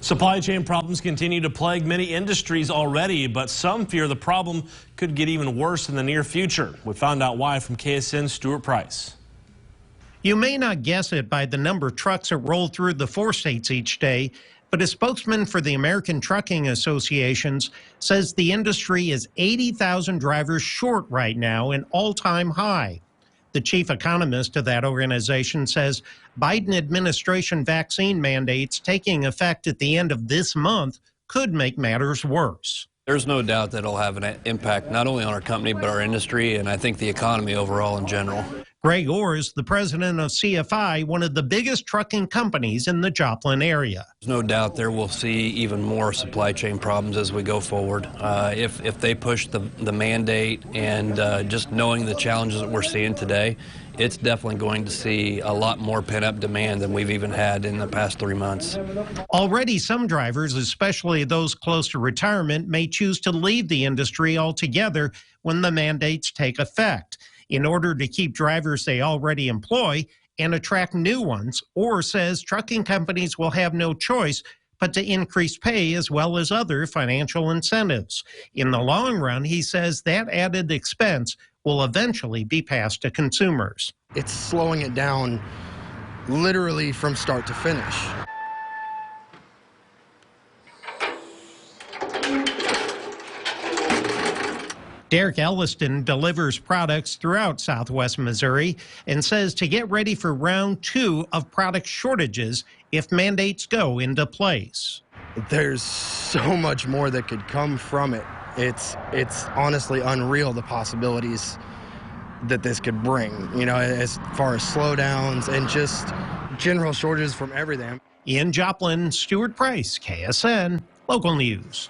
Supply chain problems continue to plague many industries already, but some fear the problem could get even worse in the near future. We found out why from KSN's Stuart Price. You may not guess it by the number of trucks that roll through the 4 states each day, but a spokesman for the American Trucking Associations says the industry is 80,000 drivers short right now, an all-time high. The chief economist of that organization says Biden administration vaccine mandates taking effect at the end of this month could make matters worse. There's no doubt that it'll have an impact not only on our company but our industry and I think the economy overall in general. Greg Orr is the president of CFI, one of the biggest trucking companies in the Joplin area. There's no doubt there we'll see even more supply chain problems as we go forward. If they push the mandate and just knowing the challenges that we're seeing today, it's definitely going to see a lot more pent-up demand than we've even had in the past 3 months. Already some drivers, especially those close to retirement, may choose to leave the industry altogether when the mandates take effect. In order to keep drivers they already employ and attract new ones, Orr says trucking companies will have no choice but to increase pay as well as other financial incentives. In the long run, he says that added expense will eventually be passed to consumers. It's slowing it down literally from start to finish. Derek Elliston delivers products throughout Southwest Missouri and says to get ready for round 2 of product shortages if mandates go into place. There's so much more that could come from it. It's honestly unreal, the possibilities that this could bring, you know, as far as slowdowns and just general shortages from everything. In Joplin, Stuart Price, KSN, Local News.